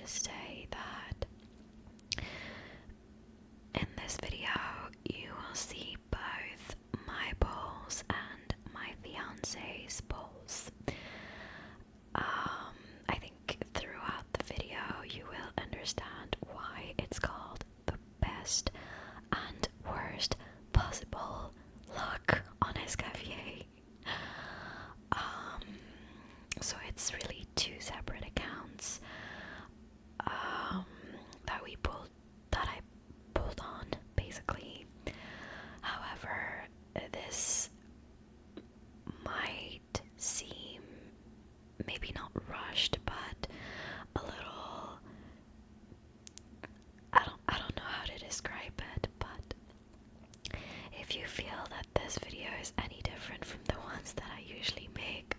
just say that in this video you will see both my balls and my fiance's balls. I think throughout the video you will understand why it's called the best and worst possible look on Escoffier. So it's really two separate accounts that I pulled on basically. However, this might seem maybe not rushed, but a little, I don't know how to describe it, but if you feel that this video is any different from the ones that I usually make,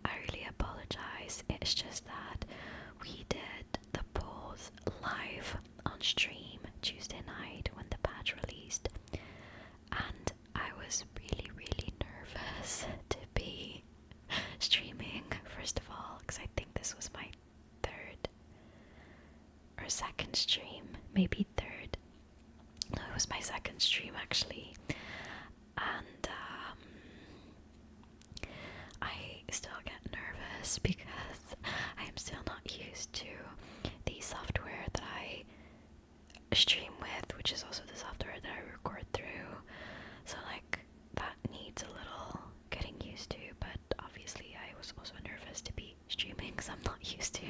I really apologize. It's just that we did the polls live on stream Tuesday night when the patch released, and I was really nervous to be streaming, first of all, because I think this was my third or second stream, maybe third. No, it was my second stream actually, and I still get nervous because I am still not used to the software that I stream with, which is also the software that I record through. So like that needs a little getting used to, but obviously I was also nervous to be streaming because I'm not used to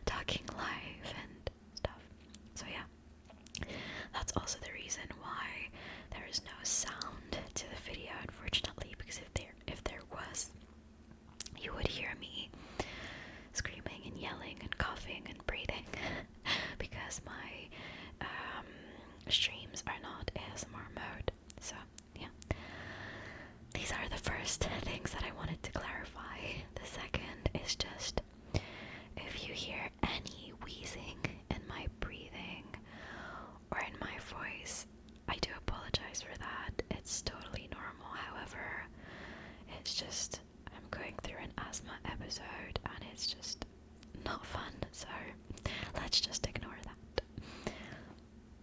talking live and stuff. So yeah, that's also the reason why there is no sound to the video, unfortunately, because if there was, you would hear me screaming and yelling and coughing and breathing because my streams are not ASMR mode. So yeah, these are the first things that I wanted to clarify. The second is just, if you hear any wheezing in my breathing or in my voice, I do apologize for that. It's totally normal. However, it's just, I'm going through an asthma episode and it's just not fun, so let's just ignore that.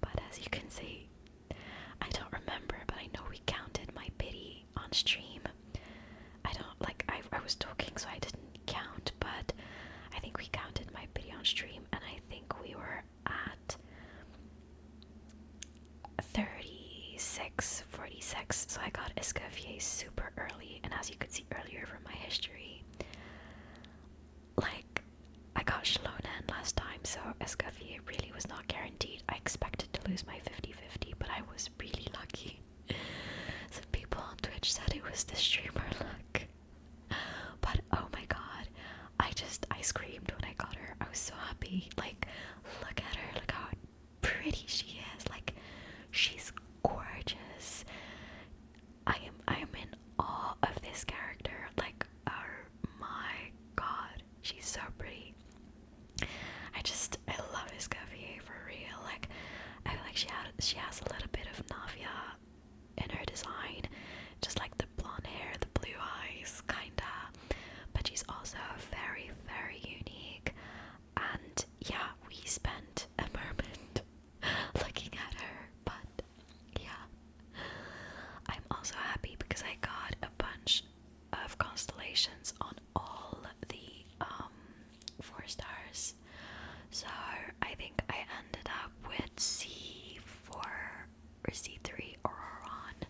But as you can see, I don't remember, but I know we counted my pity on stream. I was talking so I didn't count, but I think we counted my pity on stream, and I think we were at 46. So I got Escoffier super early, and as you could see earlier from my history, like I got Shalonen last time, so Escoffier really was not guaranteed. I expected to lose my 50-50, but I was really lucky. Some people on Twitch said it was the streamer luck. But oh my god, I screamed when I got her. I was so happy. Like, look at her, look how pretty she is. Like, she's gorgeous. I am in awe of this character. Like, oh my god, she's so pretty. I love Escoffier for real. Like, I feel like she has a little bit of Navia in her design, just like the blonde hair, the blue eyes, kinda. But she's also very unique. And yeah, we spent a moment looking at her. But yeah, I'm also happy because I got a bunch of constellations on all the 4 stars. So I think I ended up with C4 or C3 or Oron,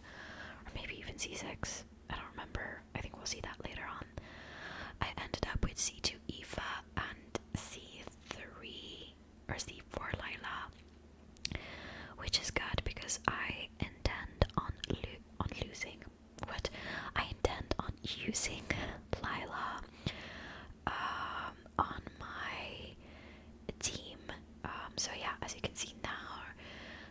or maybe even C6. I don't remember. I think we'll see that later on. I ended up with C2 Aoife and C3 or C4 Layla, which is good because I intend on using Lila on my team. So yeah, as you can see now,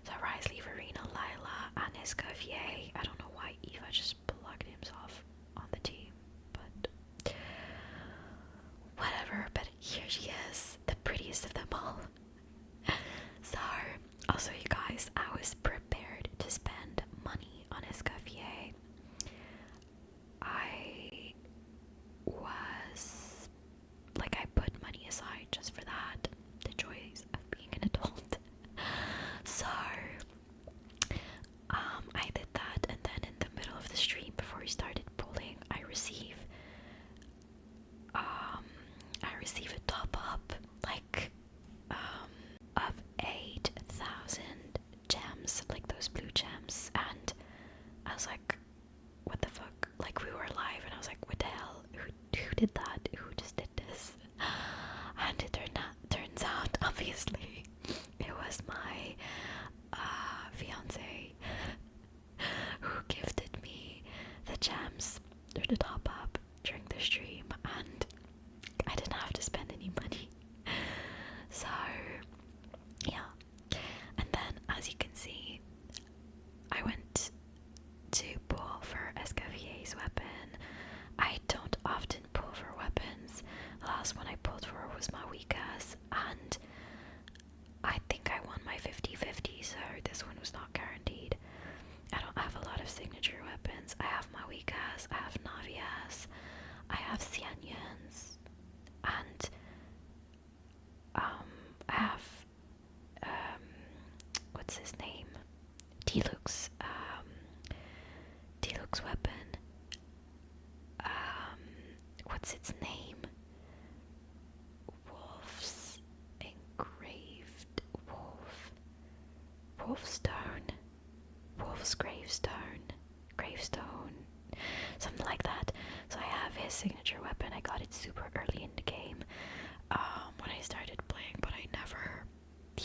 so Risley, Verena, Lila, and Escoffier. I don't know why Eva just plugged himself on the team, but whatever. But here she is, the prettiest of them all. So also, you guys, I was prepared to spend money on Escoffier. I put money aside just for that. joys of being an adult. So I did that, and then in the middle of the stream, before we started pulling, I receive a top up like of 8,000 gems, like those blue gems, and I was like, what the fuck? Like, we were live, and I was like, what the hell? Who did that? Who just did this? And it turns out, obviously, it was my fiance who gifted me the gems or the top up during the stream, and I didn't have to spend any money. So yeah, and then as you can see, I went to pull for Escoffier's weapon. I don't often pull for weapons. The last one I pulled for was Mawika's, and I think I won my 50-50, so this one was not guaranteed. I don't have a lot of signature weapons. I have Mawika's, I have Navia's, I have Xianyans, and I have what's his name? Diluc's weapon. What's its name? Wolf's engraved Wolfstone. Wolf's gravestone, something like that. So I have his signature weapon. I got it super early in the game when I started playing, but I never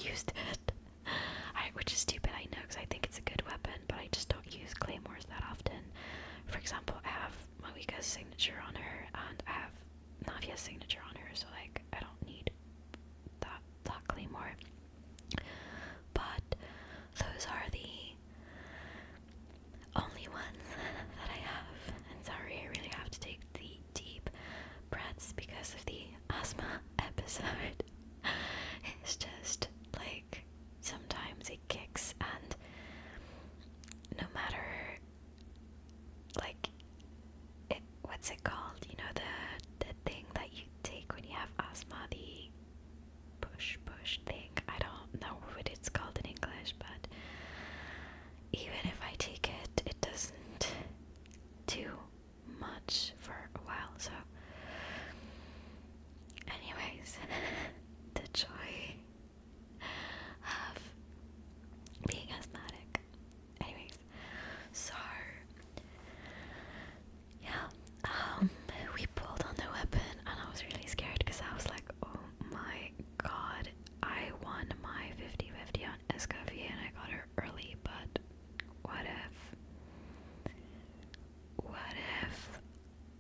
used it. Which is stupid, I know, because I think it's a good weapon, but I just don't use claymores that often. For example, I have Mawika's signature on her, and I have Navia's signature on her, so like I don't need that claymore. But those are the only ones that I have. And sorry, I really have to take the deep breaths because of the asthma episode. It's just like sometimes it kicks, and no matter like what's it called? You know, the thing that you take when you have asthma, the push thing. I don't know what it's called in English, but even if I take it, it doesn't do much for a while. So anyways, the joy of being asthmatic. Anyways, so yeah, we pulled on the weapon, and I was really scared because I was like, oh my god, I won my 50-50 on Escoffier and I got her early, but what if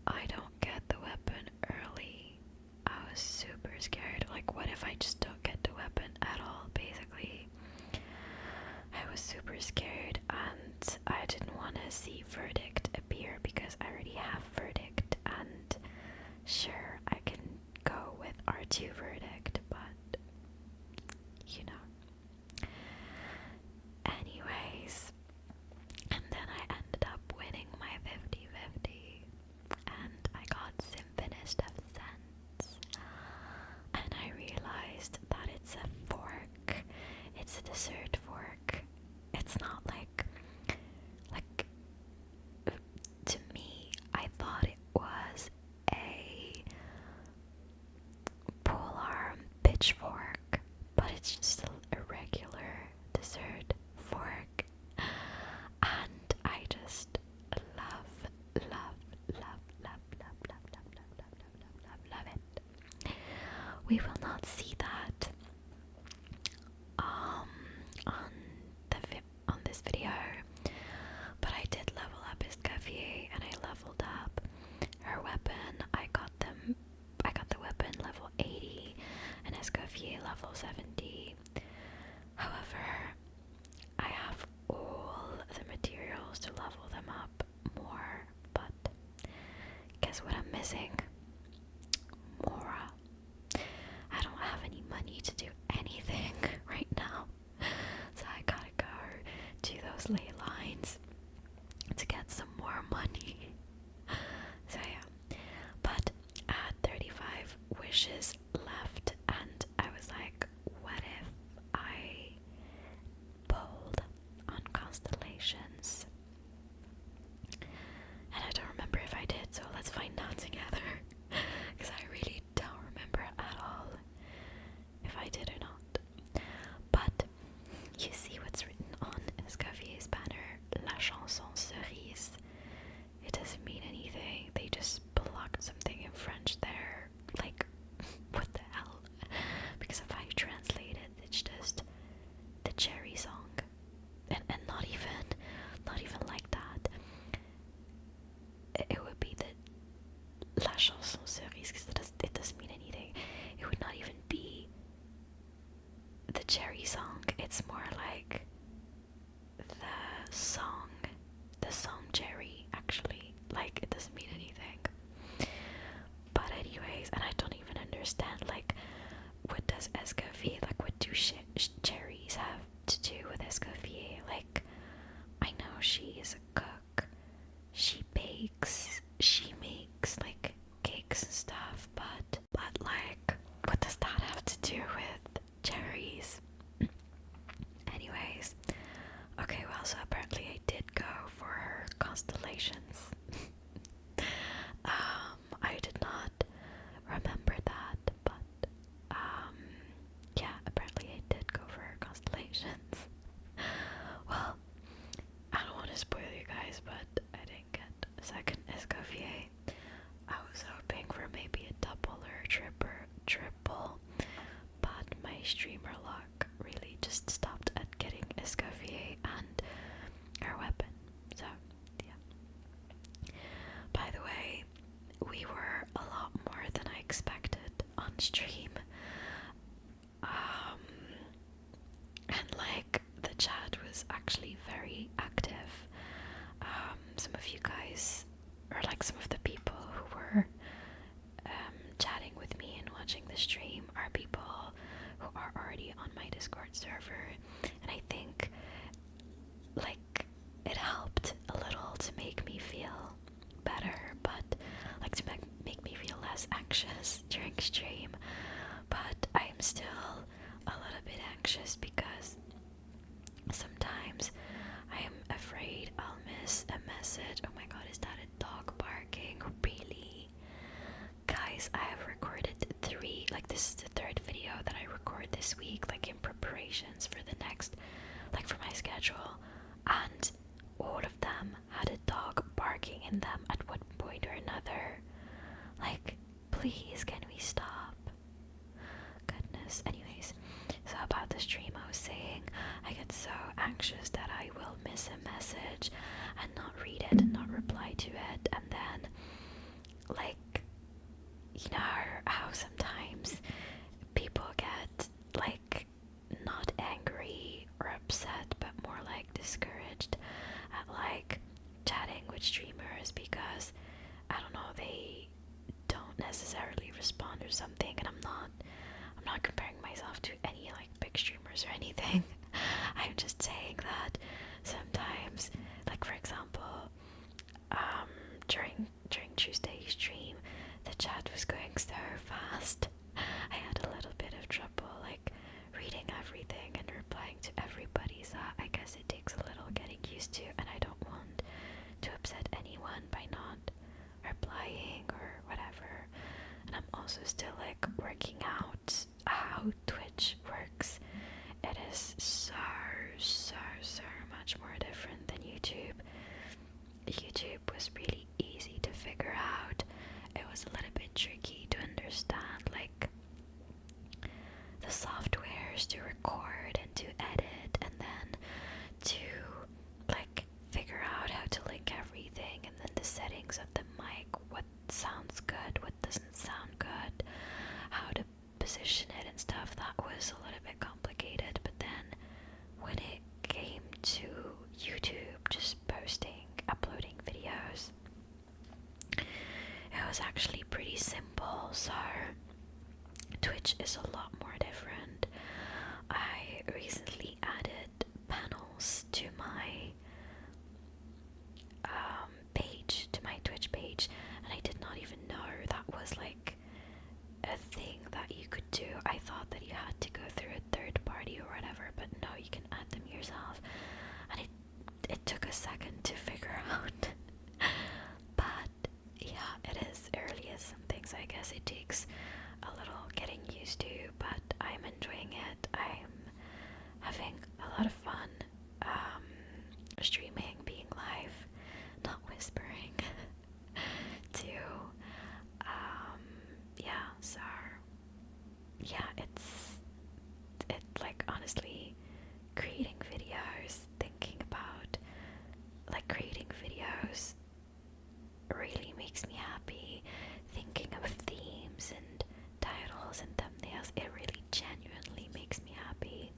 I don't get the weapon early? I was super scared. Like, what if I just don't get the weapon at all, basically? I was super scared, and I didn't want to see Verdict appear because I already have Verdict, and sure, I can go with R2 Verdict, but you know. Anyways, and then I ended up winning my 50-50, and I got Symphonist of Sense, and I realized that it's a fork. It's a dessert fork. It's not like to me, I thought it was a polearm pitchfork, but it's just a regular dessert fork, and I just love it. We will not see that on this video, but I did level up Escoffier, and I leveled up her weapon. I got the weapon level 80 and Escoffier level 70. However, I have all the materials to level them up more, but guess what I'm missing? Mora. I don't have any money to do anything right now, so I gotta go to those ley lines to get some more money. So yeah, but I had 35 wishes left, and I was like, Discord server, and I think like it helped a little to make me feel better, but like to make me feel less anxious during stream. But I'm still a little bit anxious because sometimes I am afraid I'll miss a message. Oh my god, is that a dog barking? Really? Guys, I have recorded 3, like this is the 3rd video that I record this week, like in preparations for the next, like for my schedule, and all of them had a dog barking in them at one point or another. Like, please, can we stop? Goodness. Anyways, so about the stream, I was saying I get so anxious that I will miss a message and not read it and not reply to it, and then like, you know how sometimes people get like not angry or upset but more like discouraged at like chatting with streamers because I don't know, they don't necessarily respond or something, and I'm not comparing myself to any like big streamers or anything. I'm just saying that sometimes, like for example, during Tuesday's stream, the chat was going so fast. I had a little bit of trouble like reading everything and replying to everybody, so I guess it takes a little getting used to, and I don't want to upset anyone by not replying or whatever. And I'm also still like working out how Twitch works. It is so much more different than YouTube. YouTube was really easy to figure out. It was a little bit tricky to understand like the softwares to record and to edit, and then to like figure out how to link everything, and then the settings of the mic, what sounds good, what doesn't sound good, how to position it and stuff. That was a little bit complicated. But then when it came to YouTube, just uploading videos, it was actually pretty simple. So Twitch is a lot more different. I recently added panels to my page, to my Twitch page, and I did not even know that was like a thing that you could do. I thought that you had to go through a third party or whatever, but no, you can add them yourself, and it took a second to figure out. But yeah, it is early as some things. I guess it takes a little getting used to, but I'm enjoying it. I'm having a lot of fun streaming, being live, not whispering too. Yeah, so yeah, it's like honestly creating videos, thinking about like creating videos really makes me happy. Thinking of themes and titles and thumbnails, it really genuinely makes me happy.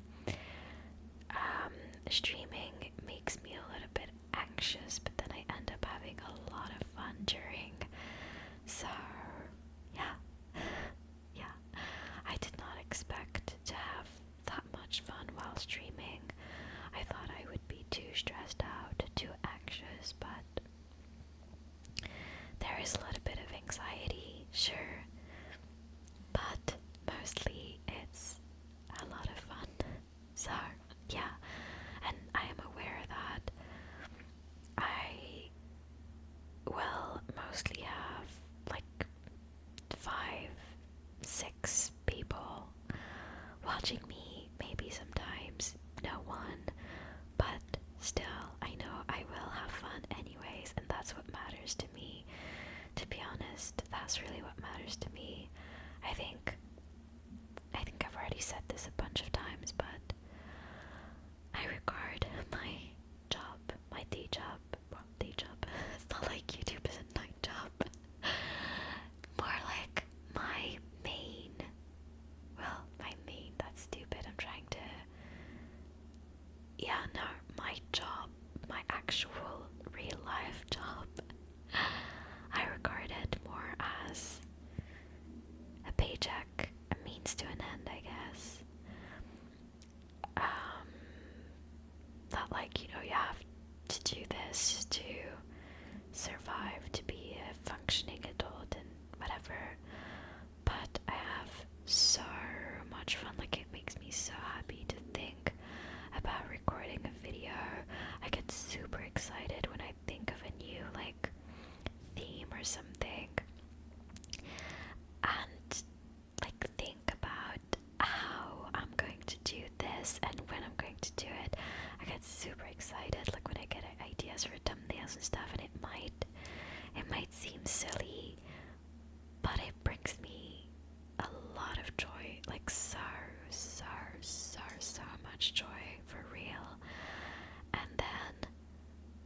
Streaming makes me a little bit anxious, but then I end up having a lot of fun during. So yeah, I did not expect to have that much fun while streaming. I thought I would be too stressed out, too anxious, but there is a little bit of anxiety, sure, but mostly it's a lot of fun. So yeah, and I am aware that I will mostly have like 5, 6 people watching me, maybe sometimes no one, but still I know I will have fun anyways, and that's what matters to me. To be honest, that's really what matters to me. I think I've already said this a bunch of times, but I regard my job, my day job, it's not like YouTube is a night job, more like my main, that's stupid, I'm trying to, yeah, no, my job, my actual real life job, I regard it more as a paycheck, a means to an end, I guess. like, you know, you have to do this to survive, to be a functioning adult and whatever. But I have so much fun. Like, it makes me so happy to think about recording a video. I get super excited when I think of a new, like, theme or something. And, like, think about how I'm going to do this and when I'm going to do it. I get super excited, like, when I get ideas for thumbnails and stuff, and it might seem silly, but it brings me a lot of joy, like so much joy, for real. And then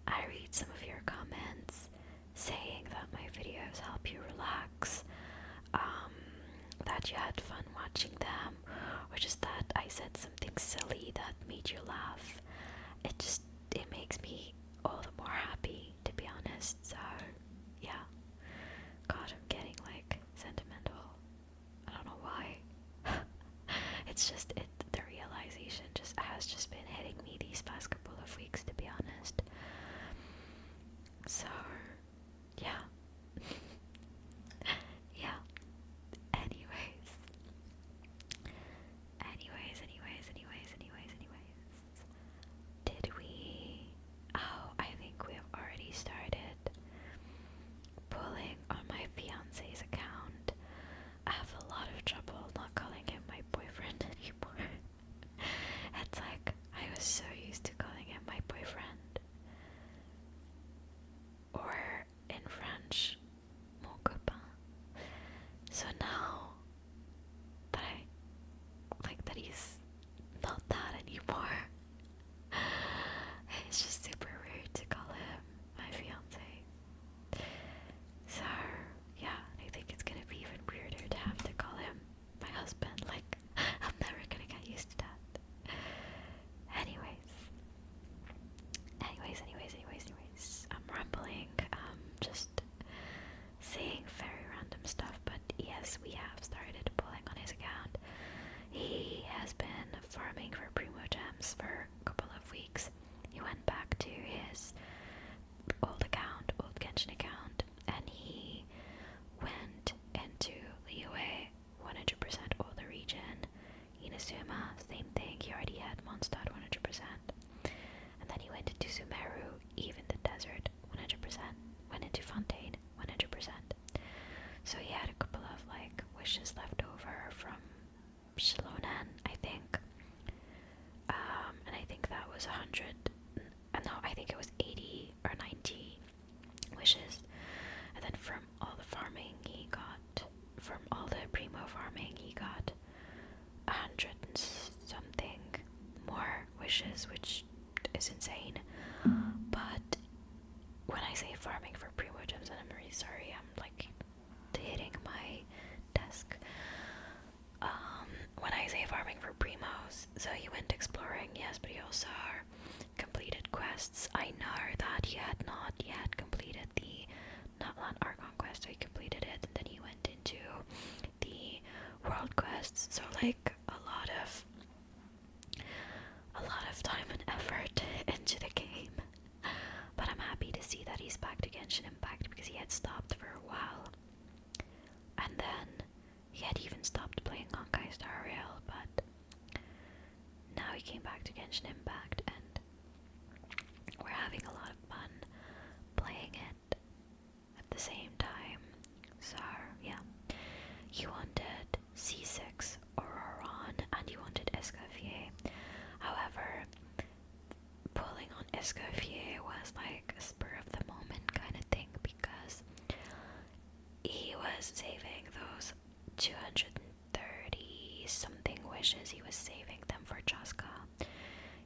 I read some of your comments saying that my videos help you relax, that you had fun watching them, or just that I said something silly that made you laugh. It makes me all the more happy, to be honest. So yeah, God, I'm getting like sentimental. I don't know why. It's just the realization has just been hitting me these past couple of weeks, to be honest. So yeah. Yeah. Anyways. Did we? Oh, I think we have already started pulling on my fiance's account. I have a lot of trouble not calling him my boyfriend anymore. It's like I was so used to calling him my boyfriend. Or in French, mon copain. So now that that he's not that anymore, it's just super weird to call him my fiance. So yeah, I think it's gonna be even weirder to have to call him my husband. Like, I'm never gonna get used to that. Anyways, I'm rambling, just saying very random stuff, but yes, we have started pulling on his account. He has been farming for Primo Gems for a couple of weeks. He went back to his old Genshin account, and he went into Liyue, 100% all the region. Inazuma, same thing, he already had Mondstadt 100%. And then he went into Sumeru, even the desert, 100%. Went into Fontaine, 100%. So he had a couple of like wishes left over from Shilonan, I think. And I think that was 100. No, I think it was 80 or 90 wishes. And then from all the farming he got, from all the Primo farming, he got 100 and something more wishes, which is insane. But when I say farming for Primo Gems, and I'm really sorry, I'm like hitting my desk. When I say farming for Primos, so he went exploring, yes, but he also completed quests. I know that he had not yet completed the Nutland Archon quest, so he completed it, and then he went into the world quests. So like a lot of time and effort into the game. But I'm happy to see that he's back to Genshin Impact, because he had stopped for a while. And then he had even stopped playing Honkai Star Rail, but now he came back to Genshin Impact, and we're having a lot of fun playing it at the same time. So yeah, he wanted C6 Auroron, and he wanted Escoffier. However, pulling on Escoffier was like a spur of the moment kind of thing, because he was saving those 230 something wishes. He was saving them for Chaska.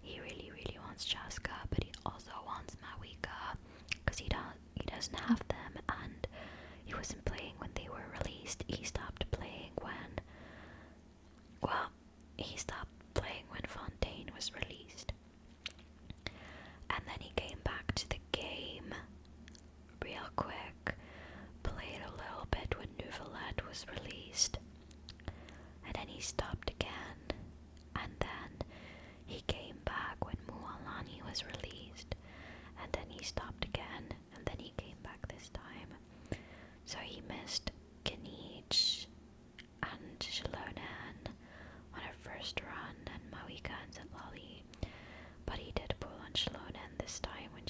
He really wants Chaska, but he also wants Mawika, because he doesn't have them, and he wasn't playing when they were released. He stopped playing when Fontaine was released. And then he came back to the game real quick, played a little bit when Nouvellette was released, and then he stopped again. And then he came back when Mualani was released.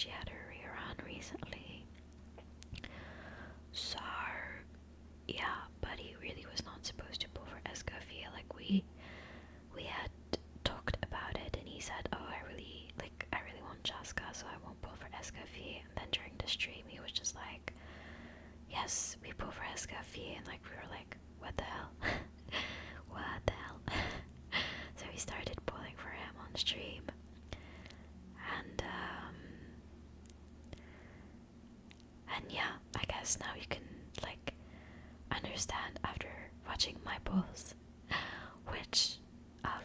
she had her rerun recently. So yeah, but he really was not supposed to pull for Escoffier. Like we had talked about it, and he said, "Oh, I really want Chaska, so I won't pull for Escoffier." And then during the stream, he was just like, "Yes, we pull for Escoffier," and like we were like, "What the hell? What the hell?" So we started pulling for him on stream, and yeah, I guess now you can like understand after watching my pulls which of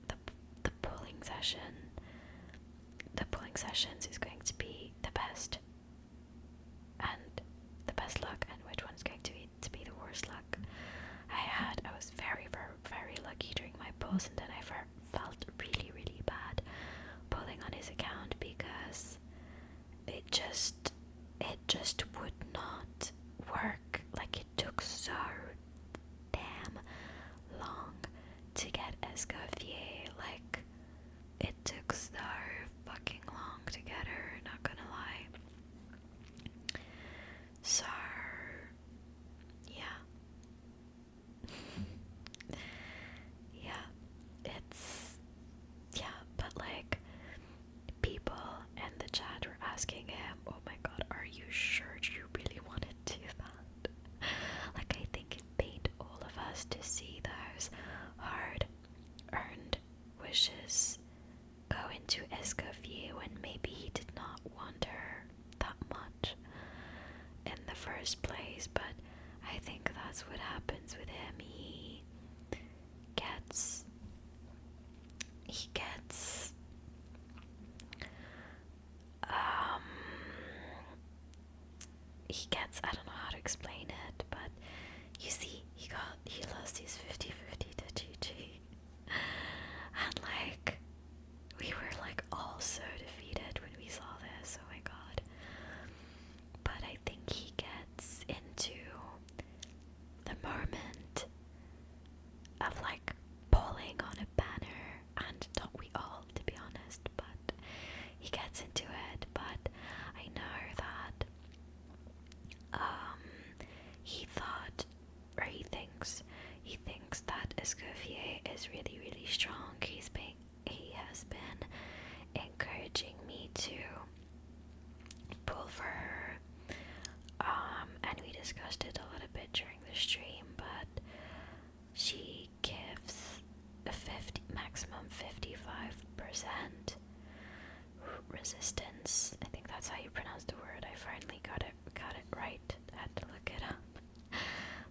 the polling sessions is going to be the best and the best luck, and which one's going to be the worst luck. I was very, very, very lucky during my pulls, and then I felt really, really bad pulling on his account because it just would not work. Like, it took so damn long to get Escoffier. Like, it took so fucking long to get her, not gonna lie. So yeah. But like, people in the chat were asking him, "Oh my god, are you sure you really want to do that?" Like, I think it pained all of us to see those hard-earned wishes go into Escoffier when maybe he did not want her that much in the first place. But I think that's what happens with him. He gets I don't know how to explain it, but you see, he lost his 50-50 to GG, and like, we were like all so defeated when we saw this. Oh my god. But I think he gets into the moment of like pulling on a banner, and don't we all, to be honest, but he gets into it. But I know that he thinks that Escoffier is really, really strong. He has been encouraging me to pull for her, and we discussed it a little bit during the stream, but she gives a maximum 55% resistance. I think that's how you pronounce the word. I finally got it right. I had to look it up.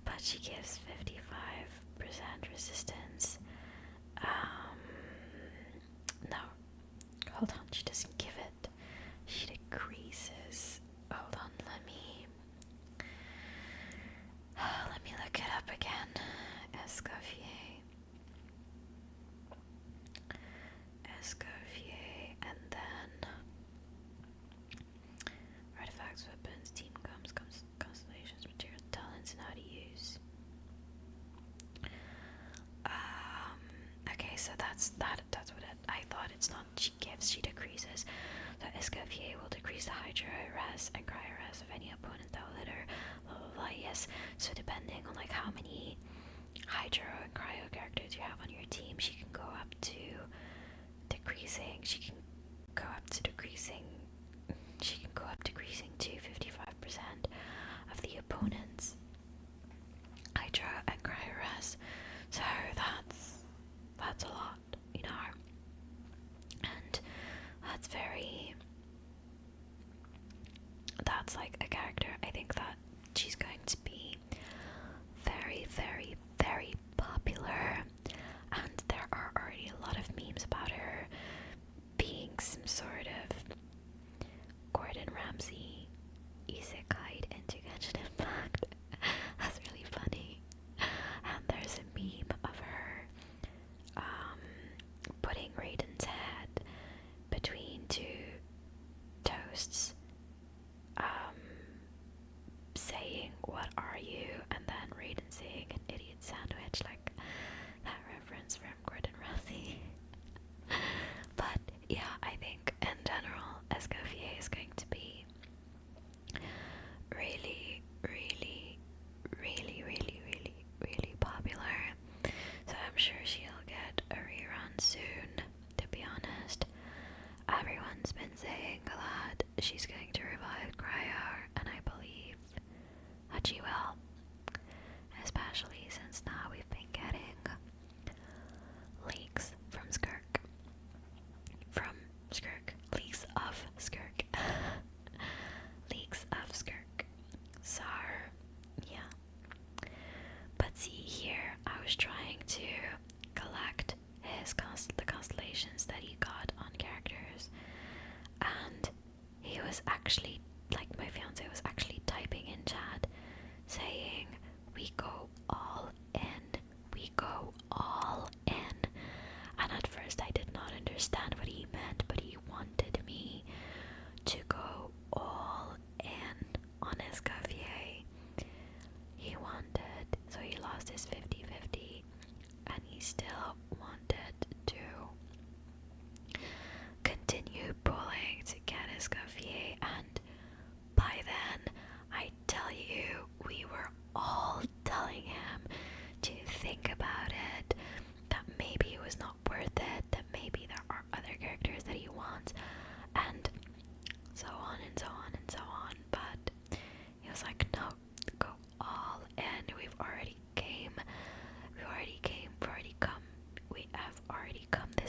But she gives 55% resistance. No, hold on, she doesn't give it. She decreases. Hold on, let me look it up again. Escoffier, and then artifacts, weapons, team comes, constellations, material, talents, and how to use. Okay, so that's what I thought. It's not she gives, she decreases. So Escoffier will decrease the Hydro res and Cryo res of any opponent that will hit her, blah blah blah. Yes, so depending on like how many Hydro and Cryo characters you have on your team, she can go up to decreasing. She can go up decreasing to 55% of the opponent's Hydro and Cryo res. So that's a lot, you know. And that's like a character. I think that she's going to be very, very, very popular, and there are already a lot of memes about her being some sort of Gordon Ramsay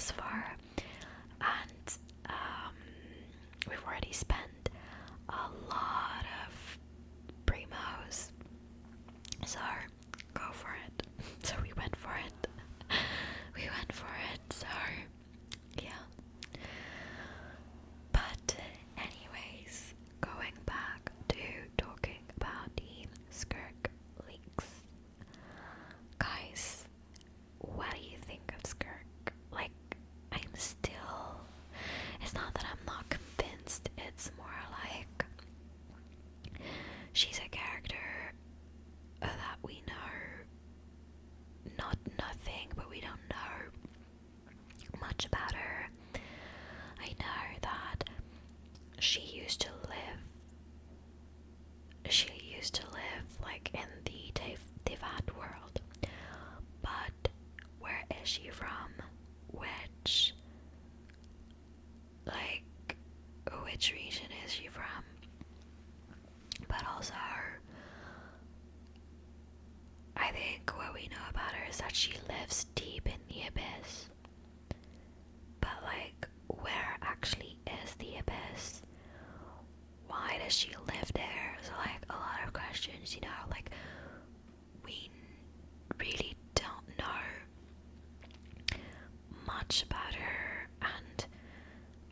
thus far, and we've already spent a lot of primos, so go for it. So we went for it. So yeah. But anyways, going back to talking about the Skirk leaks. Guys, what do you think of Skirk? Like, I'm still... It's not that I'm not convinced, it's more like... She's a character that we know not nothing, but we don't know much about her. I know that she used to live like in the Tevat world, but where is she from? Which region is she from? But also, I think what we know about her is that she lives deep in the abyss. But like, where actually is the abyss? Why does she live there? So like, a lot of questions, you know, like, we really don't know much about her, and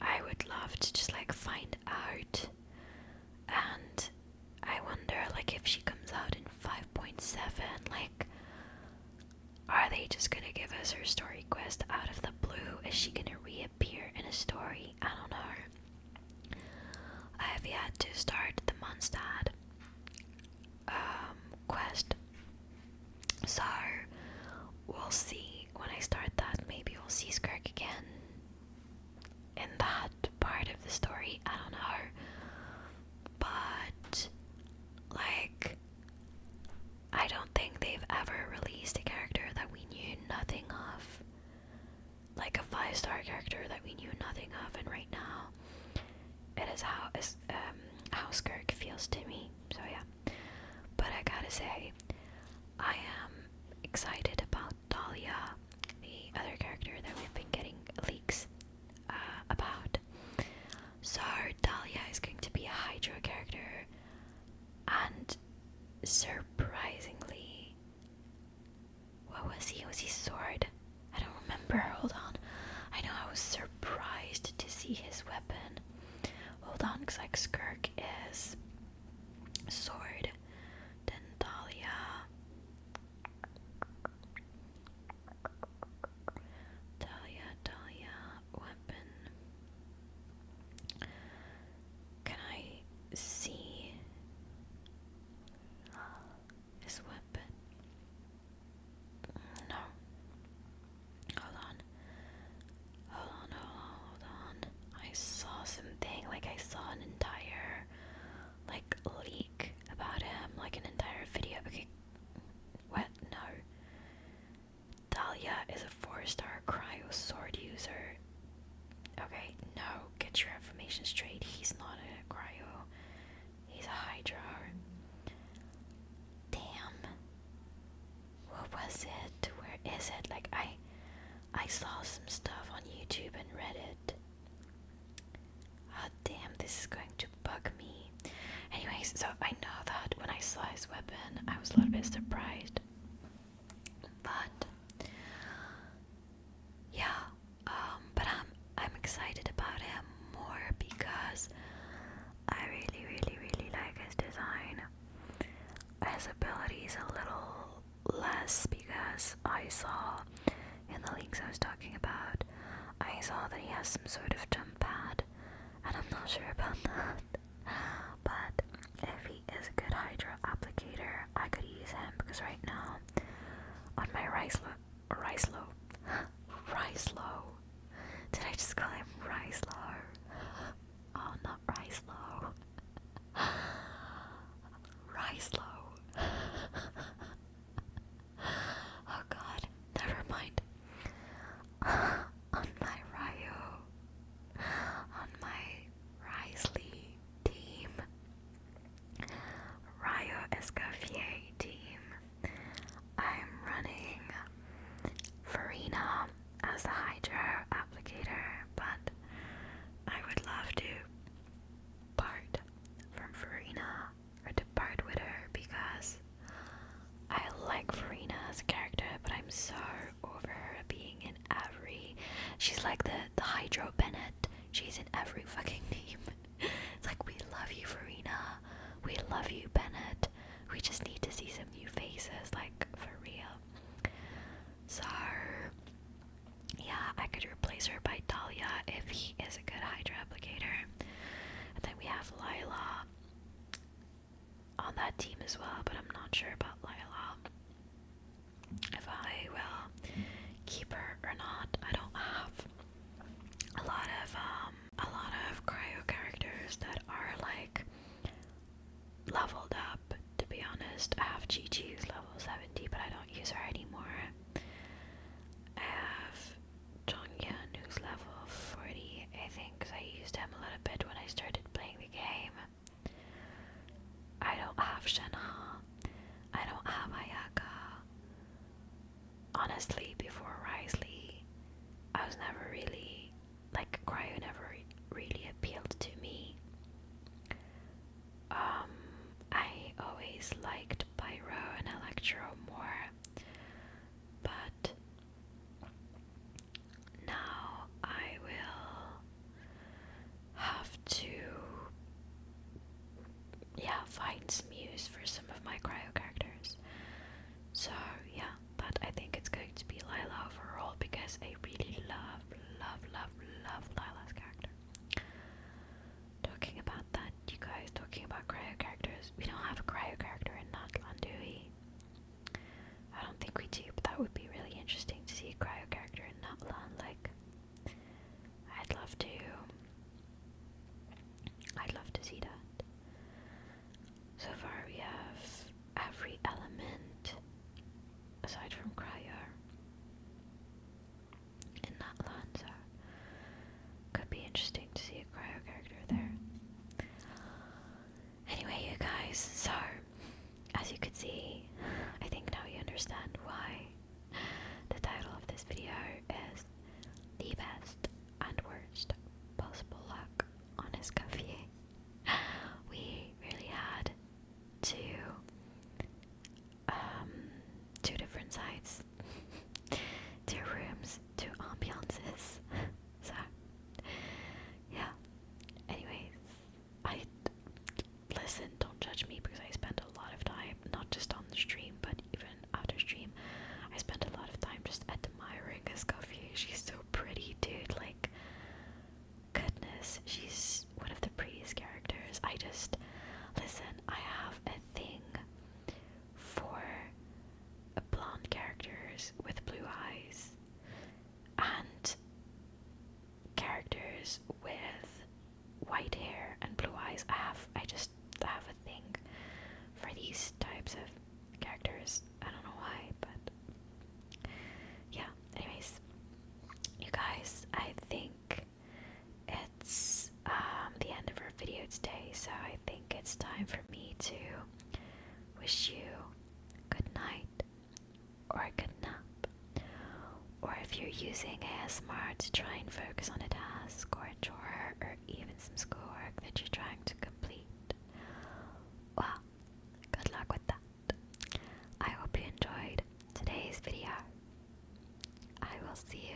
I would love to just like find out. And I wonder, like, if she comes out in 5.7, like, are they just gonna give us her story quest out of the blue? Is she gonna reappear in a story? I don't know. I have yet to start the Mondstadt quest, so we'll see when I start that. Maybe we'll see Skirk again in that part of the story. I don't know. But like, I don't think they've ever released a character that we knew nothing of, like a 5-star character that we knew nothing of, and right now it is how Skirk feels to me. So yeah, but I gotta say, I am excited about Dahlia, the other character that we've been getting leaks about. So Dahlia is going to be a Hydra character, and surprisingly, what was he? Was he Sword? I don't remember. Hold on. I know I was surprised to see his weapon. Hold on, because like Skirk is Sword, then Dahlia. Dahlia, weapon. Can I see his weapon? No. Hold on. I saw something, like I saw an entire, like, leak about him, like an entire video. Okay. What? No. Dahlia is a 4-star cryo sword user. Okay, no, get your information straight. He's not a cryo. He's a Hydra. Damn. What was it? Where is it? Like, I saw some stuff on YouTube and Reddit. Ah, damn, this is going to bug me. Anyways, so I know that when I saw his weapon, I was a little bit surprised. But yeah, but I'm excited about him more because I really like his design. His ability is a little less because I saw in the links I was talking about, I saw that he has some sort of jump pad, and I'm not sure about that. But if he is a good Hydra applicator, I could use him, because right now on my Ryslow, did I just call him Ryslow? Oh, not Ryslow. Ryslow. Oh god, never mind. On my Risley team, Escoffier team, I'm running, for she's like the Hydro Bennett. She's in every fucking team. It's like, we love you, Farina. We love you, Bennett. We just need to see some new faces, like, for real. So, yeah, I could replace her by Dahlia if he is a good Hydra applicator. And then we have Lila on that team as well, but I'm not sure about Lila. If I will keep her or not. I don't have a lot of cryo characters that are like leveled up, to be honest. I have Chi-Chi's level 70, but I don't use her anymore. I have Jonghyun, who's level 40, I think, because I used him a little bit when I started playing the game. I don't have Shenhe. I don't have Ayaka. Honestly, before Risley, I was never really, like, cryo never really appealed to me. I always liked Pyro and Electro more, but now I will have to, find some use for some of my cryo characters. So yeah, but I think it's going to be Lila overall because I really love Lila's character. Talking about that, you guys, talking about cryo characters, we don't have a cryo character in Natlan, do we? I don't think we do, but that would be really interesting to see a cryo character in Natlan. Like, I'd love to see that. So far we have every element aside from cryo in that land, so could be interesting to see a cryo character there. Anyway, you guys, so as you can see, I think now you understand why the title of this video is The Best and Worst Possible Luck on Escoffier. We really had two different sides, two rooms, two ambiances. So yeah, anyways, listen, don't judge me because I spent a lot of time, not just on the stream, but even after stream, I spent a lot of time just admiring Escoffier. She's so pretty, dude, like, goodness, she's one of the prettiest characters. Listen, I have a thing for blonde characters with blue eyes and characters with white hair and blue eyes. I just have a thing for these types of characters. I don't know why, but yeah, anyways, you guys, I think it's the end of our video today, so I think it's time for me to wish you good night or a good nap, or if you're using ASMR to try and focus on a task or a chore or even some schoolwork that you're trying to complete, well, good luck with that. I hope you enjoyed today's video. I will see you